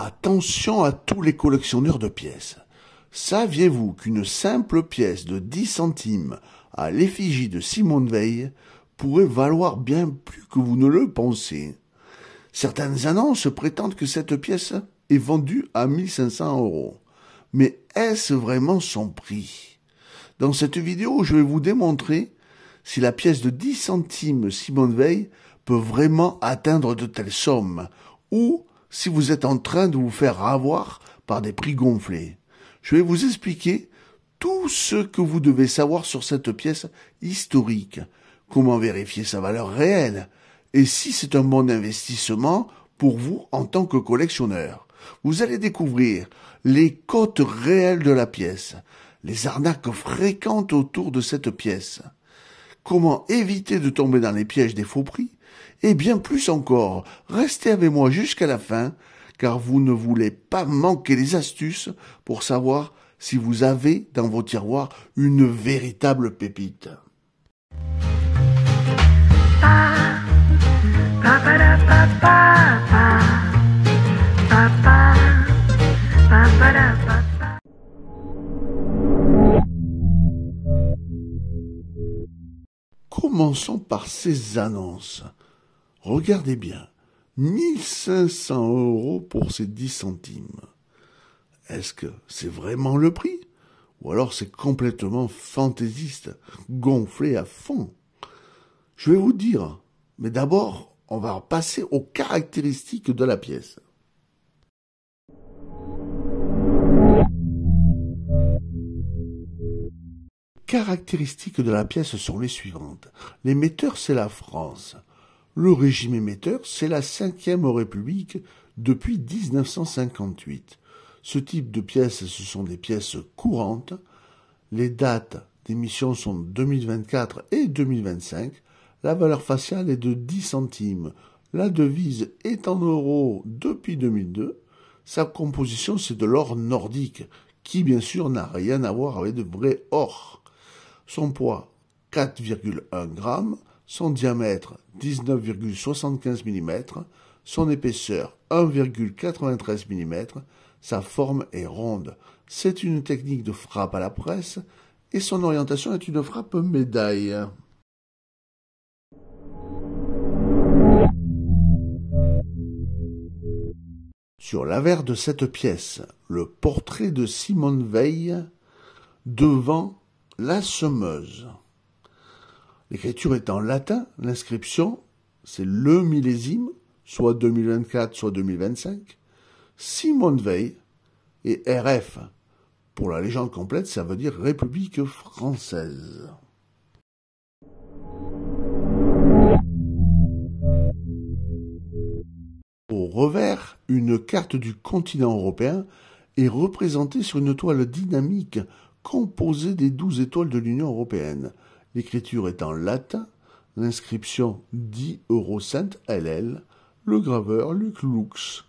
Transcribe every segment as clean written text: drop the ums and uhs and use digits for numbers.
Attention à tous les collectionneurs de pièces. Saviez-vous qu'une simple pièce de 10 centimes à l'effigie de Simone Veil pourrait valoir bien plus que vous ne le pensez? Certaines annonces prétendent que cette pièce est vendue à 1500 €. Mais est-ce vraiment son prix? Dans cette vidéo, je vais vous démontrer si la pièce de 10 centimes Simone Veil peut vraiment atteindre de telles sommes, ou si vous êtes en train de vous faire avoir par des prix gonflés. Je vais vous expliquer tout ce que vous devez savoir sur cette pièce historique, comment vérifier sa valeur réelle, et si c'est un bon investissement pour vous en tant que collectionneur. Vous allez découvrir les cotes réelles de la pièce, les arnaques fréquentes autour de cette pièce, comment éviter de tomber dans les pièges des faux prix, et bien plus encore. Restez avec moi jusqu'à la fin, car vous ne voulez pas manquer les astuces pour savoir si vous avez dans vos tiroirs une véritable pépite. Commençons par ces annonces. Regardez bien, 1500 € pour ces 10 centimes. Est-ce que c'est vraiment le prix? Ou alors c'est complètement fantaisiste, gonflé à fond? Je vais vous dire, mais d'abord, on va passer aux caractéristiques de la pièce. Caractéristiques de la pièce sont les suivantes. L'émetteur, c'est la France. Le régime émetteur, c'est la 5e République depuis 1958. Ce type de pièces, ce sont des pièces courantes. Les dates d'émission sont 2024 et 2025. La valeur faciale est de 10 centimes. La devise est en euros depuis 2002. Sa composition, c'est de l'or nordique, qui bien sûr n'a rien à voir avec de vrai or. Son poids, 4,1 grammes. Son diamètre, 19,75 mm. Son épaisseur, 1,93 mm. Sa forme est ronde. C'est une technique de frappe à la presse et son orientation est une frappe médaille. Sur l'avers de cette pièce, le portrait de Simone Veil devant la semeuse. L'écriture est en latin, l'inscription, c'est le millésime, soit 2024, soit 2025. Simone Veil et RF. Pour la légende complète, ça veut dire République française. Au revers, une carte du continent européen est représentée sur une toile dynamique composée des 12 étoiles de l'Union européenne. L'écriture est en latin, l'inscription dit Eurocent LL, le graveur Luc Lux.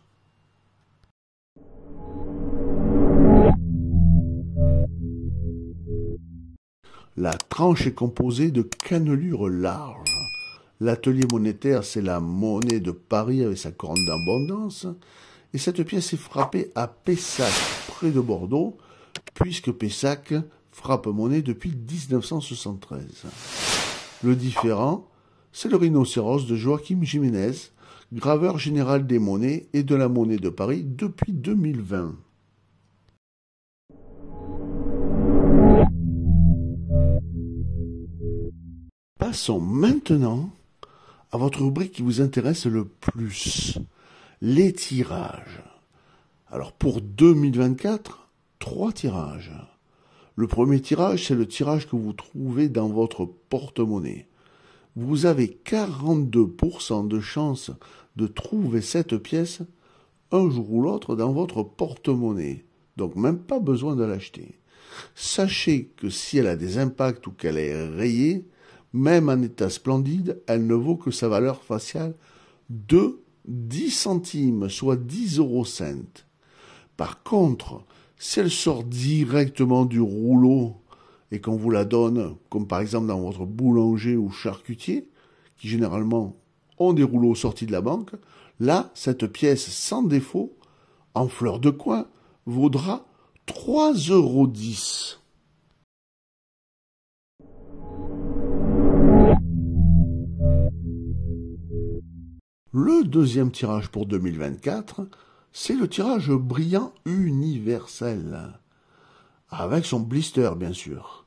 La tranche est composée de cannelures larges. L'atelier monétaire, c'est la monnaie de Paris avec sa couronne d'abondance. Et cette pièce est frappée à Pessac, près de Bordeaux, puisque Pessac frappe monnaie depuis 1973. Le différent, c'est le rhinocéros de Joachim Jiménez, graveur général des monnaies et de la monnaie de Paris depuis 2020. Passons maintenant à votre rubrique qui vous intéresse le plus, les tirages. Alors pour 2024, 3 tirages. Le premier tirage, c'est le tirage que vous trouvez dans votre porte-monnaie. Vous avez 42% de chance de trouver cette pièce un jour ou l'autre dans votre porte-monnaie. Donc même pas besoin de l'acheter. Sachez que si elle a des impacts ou qu'elle est rayée, même en état splendide, elle ne vaut que sa valeur faciale de 10 centimes, soit 10 eurocents. Par contre, si elle sort directement du rouleau et qu'on vous la donne, comme par exemple dans votre boulanger ou charcutier, qui généralement ont des rouleaux sortis de la banque, là, cette pièce sans défaut en fleur de coin vaudra 3,10 €. Le deuxième tirage pour 2024, c'est le tirage brillant universel, avec son blister bien sûr.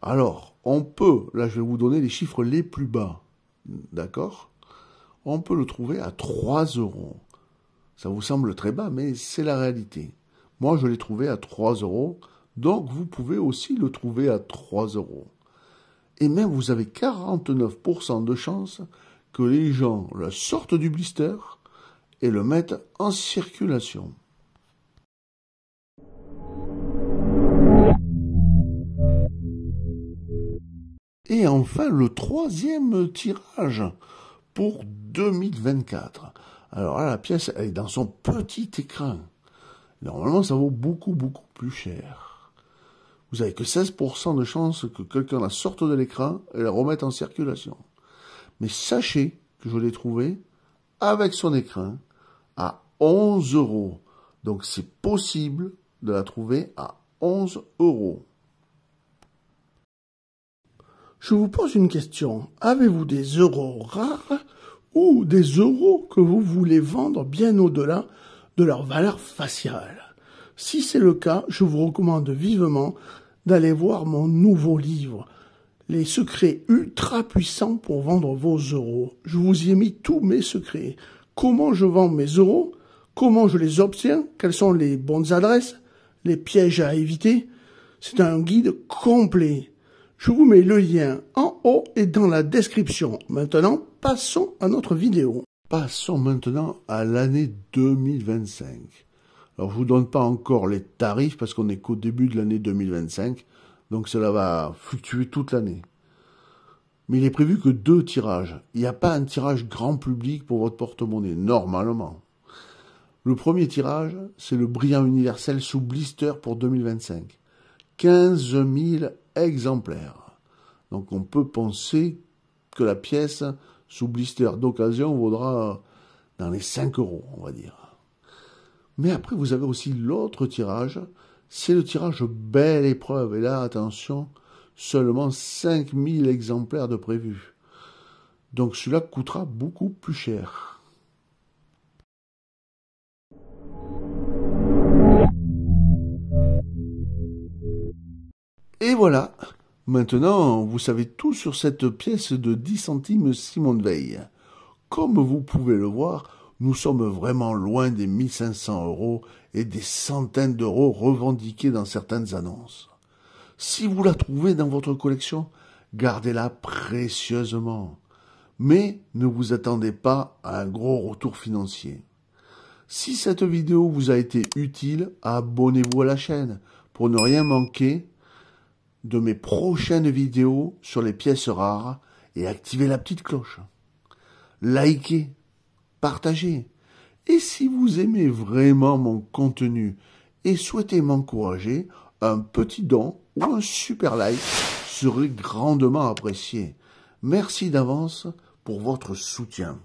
Alors, on peut, là je vais vous donner les chiffres les plus bas, d'accord? On peut le trouver à 3 €. Ça vous semble très bas, mais c'est la réalité. Moi, je l'ai trouvé à 3 €, donc vous pouvez aussi le trouver à 3 €. Et même, vous avez 49% de chance que les gens le sortent du blister et le mettent en circulation. Et enfin, le troisième tirage pour 2024. Alors là, la pièce, elle est dans son petit écran. Normalement, ça vaut beaucoup plus cher. Vous avez que 16% de chance que quelqu'un la sorte de l'écran et la remette en circulation. Mais sachez que je l'ai trouvé avec son écran à 11 €. Donc c'est possible de la trouver à 11 €. Je vous pose une question. Avez-vous des euros rares ou des euros que vous voulez vendre bien au-delà de leur valeur faciale? Si c'est le cas, je vous recommande vivement d'aller voir mon nouveau livre, Les secrets ultra puissants pour vendre vos euros. Je vous y ai mis tous mes secrets. Comment je vends mes euros? Comment je les obtiens? Quelles sont les bonnes adresses? Les pièges à éviter? C'est un guide complet. Je vous mets le lien en haut et dans la description. Maintenant, passons à notre vidéo. Passons maintenant à l'année 2025. Alors, je vous donne pas encore les tarifs parce qu'on n'est qu'au début de l'année 2025. Donc, cela va fluctuer toute l'année. Mais il est prévu que 2 tirages. Il n'y a pas un tirage grand public pour votre porte-monnaie, normalement. Le premier tirage, c'est le brillant universel sous blister pour 2025. 15 000 exemplaires. Donc on peut penser que la pièce sous blister d'occasion vaudra dans les 5 €, on va dire. Mais après, vous avez aussi l'autre tirage, c'est le tirage belle épreuve. Et là, attention, seulement 5 000 exemplaires de prévus. Donc celui-là coûtera beaucoup plus cher. Et voilà, maintenant vous savez tout sur cette pièce de 10 centimes Simone Veil. Comme vous pouvez le voir, nous sommes vraiment loin des 1500 € et des centaines d'euros revendiqués dans certaines annonces. Si vous la trouvez dans votre collection, gardez-la précieusement. Mais ne vous attendez pas à un gros retour financier. Si cette vidéo vous a été utile, abonnez-vous à la chaîne pour ne rien manquer de mes prochaines vidéos sur les pièces rares et activez la petite cloche. Likez, partagez. Et si vous aimez vraiment mon contenu et souhaitez m'encourager, un petit don ou un super like serait grandement apprécié. Merci d'avance pour votre soutien.